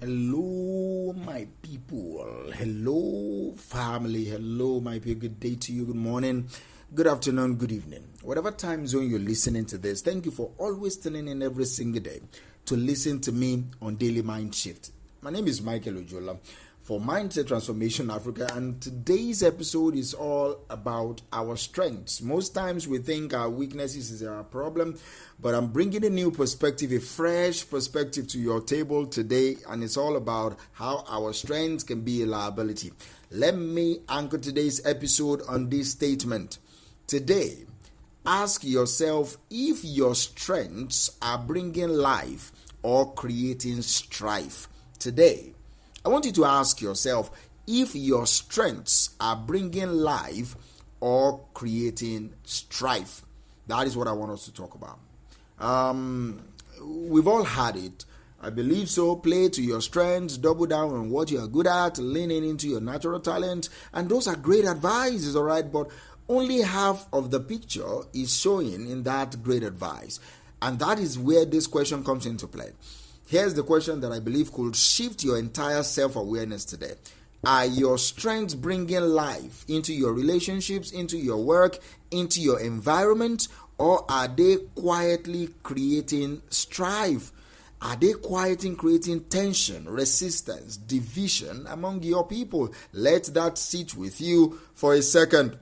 Hello, my people. Hello, family. Hello, my people. Good day to you. Good morning, good afternoon, good evening. Whatever time zone you're listening to this, thank you for always tuning in every single day to listen to me on Daily Mind Shift. My name is Michael Ojola for Mindset Transformation Africa, and today's episode is all about our strengths. Most times we think our weaknesses is our problem, but I'm bringing a new perspective, a fresh perspective to your table today, and it's all about how our strengths can be a liability. Let me anchor today's episode on this statement. Today, ask yourself if your strengths are bringing life or creating strife. Today, I want you to ask yourself if your strengths are bringing life or creating strife. That is what I want us to talk about. We've all had it. I believe so. Play to your strengths, double down on what you are good at, leaning into your natural talent. And those are great advices, all right? But only half of the picture is showing in that great advice. And that is where this question comes into play. Here's the question that I believe could shift your entire self-awareness today. Are your strengths bringing life into your relationships, into your work, into your environment, or are they quietly creating strife? Are they quietly creating tension, resistance, division among your people? Let that sit with you for a second.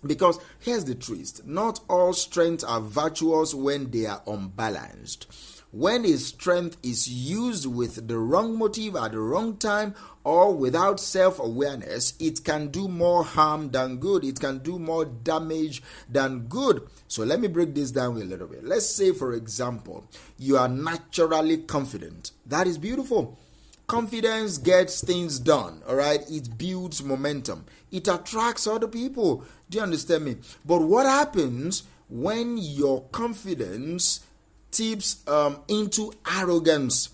Because here's the truth. Not all strengths are virtuous when they are unbalanced. When a strength is used with the wrong motive at the wrong time or without self-awareness, it can do more harm than good. It can do more damage than good. So let me break this down a little bit. Let's say, for example, you are naturally confident. That is beautiful. Confidence gets things done, all right? It builds momentum. It attracts other people. Do you understand me? But what happens when your confidence tips into arrogance,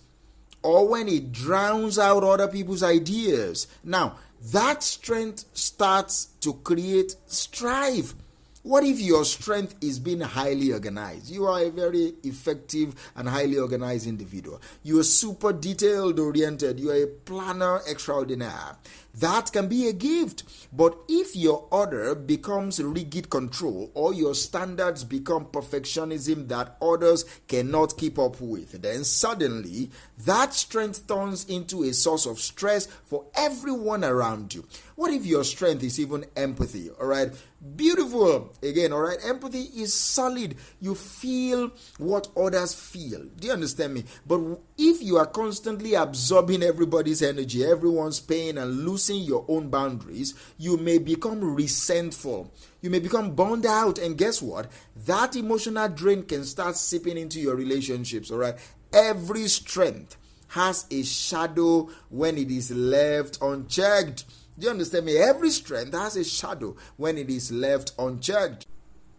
or when it drowns out other people's ideas? Now, that strength starts to create strife. What if your strength is being highly organized? You are a very effective and highly organized individual. You are super detailed oriented. You are a planner extraordinaire. That can be a gift. But if your order becomes rigid control or your standards become perfectionism that others cannot keep up with, then suddenly that strength turns into a source of stress for everyone around you. What if your strength is even empathy? All right. Beautiful. Again, all right. Empathy is solid. You feel what others feel. Do you understand me? But if you are constantly absorbing everybody's energy, everyone's pain, and losing your own boundaries, you may become resentful. You may become burned out. And guess what? That emotional drain can start seeping into your relationships. All right. Every strength has a shadow when it is left unchecked. Do you understand me? Every strength has a shadow when it is left unchecked.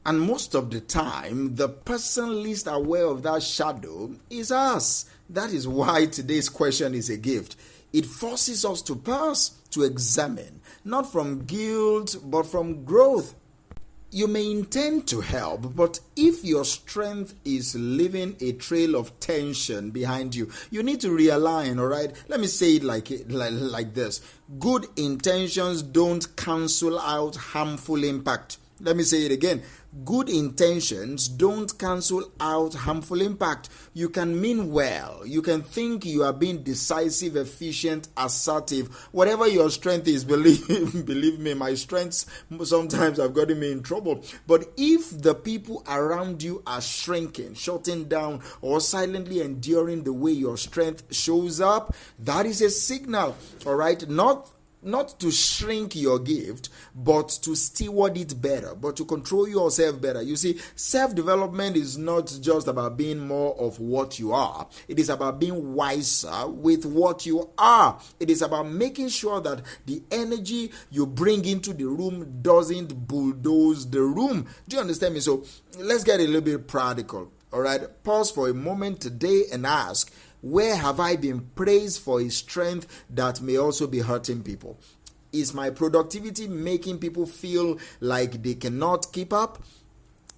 And most of the time, the person least aware of that shadow is us. That is why today's question is a gift. It forces us to pause, to examine, not from guilt, but from growth. You may intend to help, but if your strength is leaving a trail of tension behind you, you need to realign, all right? Let me say it like this. Good intentions don't cancel out harmful impact. Let me say it again. Good intentions don't cancel out harmful impact. You can mean well. You can think you are being decisive, efficient, assertive. Whatever your strength is, believe me, my strengths sometimes have gotten me in trouble. But if the people around you are shrinking, shutting down, or silently enduring the way your strength shows up, that is a signal, all right? Not to shrink your gift, but to steward it better, but to control yourself better. You see, self-development is not just about being more of what you are. It is about being wiser with what you are. It is about making sure that the energy you bring into the room doesn't bulldoze the room. Do you understand me? So let's get a little bit practical. All right, pause for a moment today and ask, where have I been praised for a strength that may also be hurting people? Is my productivity making people feel like they cannot keep up?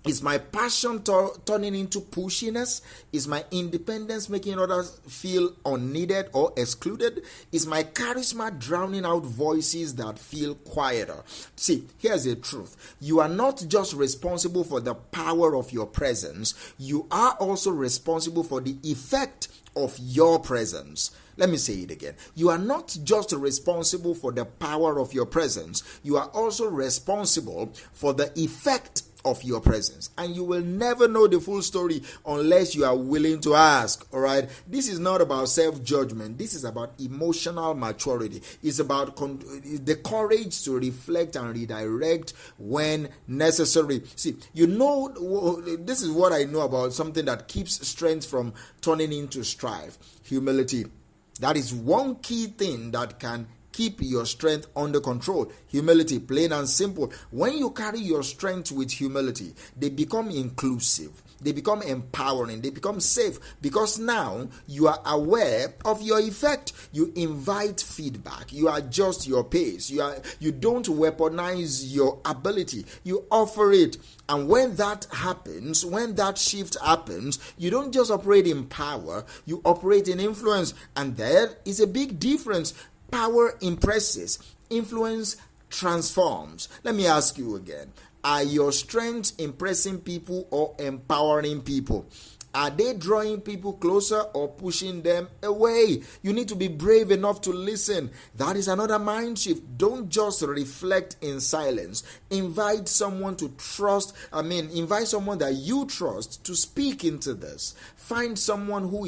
Is my passion turning into pushiness? Is my independence making others feel unneeded or excluded? Is my charisma drowning out voices that feel quieter? See, here's the truth. You are not just responsible for the power of your presence, you are also responsible for the effect of your presence. Let me say it again. You are not just responsible for the power of your presence, you are also responsible for the effect of your presence. And you will never know the full story unless you are willing to ask. All right, this is not about self-judgment. This is about emotional maturity. It's about the courage to reflect and redirect when necessary. See, this is what I know about something that keeps strength from turning into strife: humility. That is one key thing that can keep your strength under control. Humility, plain and simple. When you carry your strength with humility, they become inclusive, they become empowering, they become safe, because now you are aware of your effect. You invite feedback, you adjust your pace, you don't weaponize your ability, you offer it. And when that happens, when that shift happens, you don't just operate in power, you operate in influence. And there is a big difference. Power impresses, influence transforms. Let me ask you again. Are your strengths impressing people or empowering people? Are they drawing people closer or pushing them away? You need to be brave enough to listen. That is another mind shift. Don't just reflect in silence. Invite someone that you trust to speak into this. Find someone who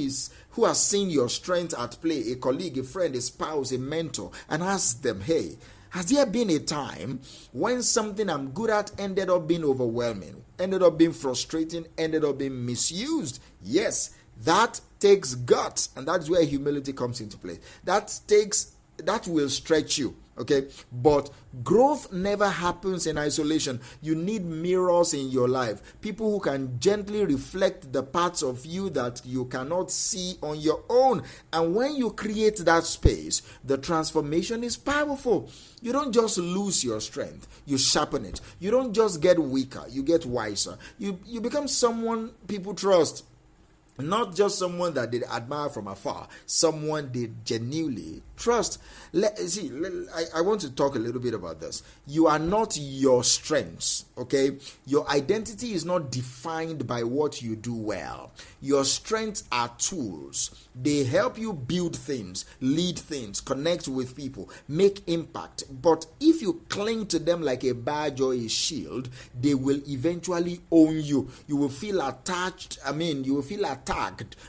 has seen your strength at play, a colleague, a friend, a spouse, a mentor, and ask them, hey, has there been a time when something I'm good at ended up being overwhelming, ended up being frustrating, ended up being misused? Yes, that takes guts, and that's where humility comes into play. That will stretch you, okay? But growth never happens in isolation. You need mirrors in your life, people who can gently reflect the parts of you that you cannot see on your own. And when you create that space, the transformation is powerful. You don't just lose your strength, you sharpen it. You don't just get weaker, you get wiser. You become someone people trust. Not just someone that they admire from afar, someone they genuinely trust. I want to talk a little bit about this. You are not your strengths, okay? Your identity is not defined by what you do well. Your strengths are tools. They help you build things, lead things, connect with people, make impact. But if you cling to them like a badge or a shield, they will eventually own you. You will feel attacked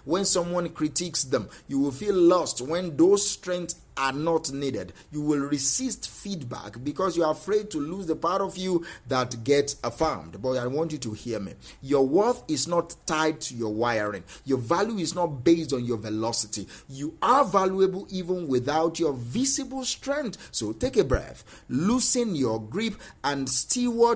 when someone critiques them. You will feel lost when those strengths are not needed. You will resist feedback because you are afraid to lose the part of you that gets affirmed. But I want you to hear me. Your worth is not tied to your wiring. Your value is not based on your velocity. You are valuable even without your visible strength. So take a breath, loosen your grip, and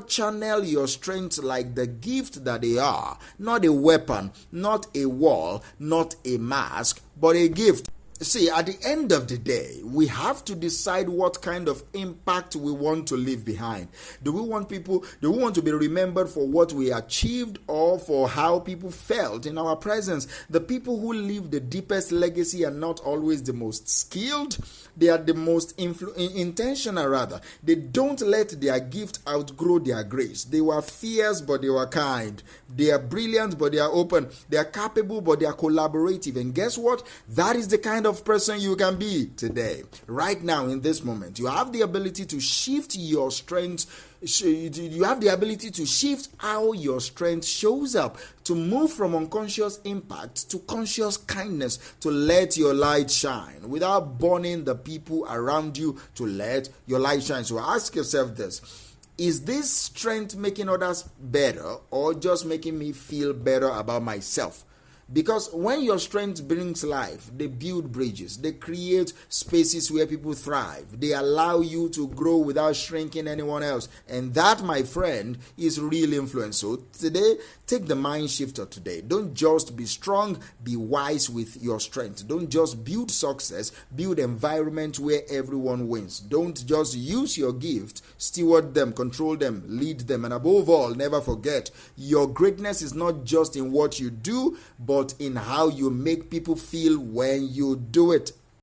channel your strength like the gift that they are. Not a weapon, not a wall, not a mask, but a gift. See, at the end of the day, we have to decide what kind of impact we want to leave behind. Do we want to be remembered for what we achieved or for how people felt in our presence? The people who leave the deepest legacy are not always the most skilled. They are the most intentional, rather. They don't let their gift outgrow their grace. They were fierce, but they were kind. They are brilliant, but they are open. They are capable, but they are collaborative. And guess what? That is the kind of person you can be today. Right now, in this moment, you have the ability to shift your strengths. You have the ability to shift how your strength shows up, to move from unconscious impact to conscious kindness, to let your light shine without burning the people around you, to let your light shine. So ask yourself this: is this strength making others better or just making me feel better about myself? Because when your strength brings life, they build bridges, they create spaces where people thrive, they allow you to grow without shrinking anyone else. And that, my friend, is real influence. So today, take the mind shifter today. Don't just be strong, be wise with your strength. Don't just build success, build environment where everyone wins. Don't just use your gift, steward them, control them, lead them. And above all, never forget, your greatness is not just in what you do, but in how you make people feel when you do it.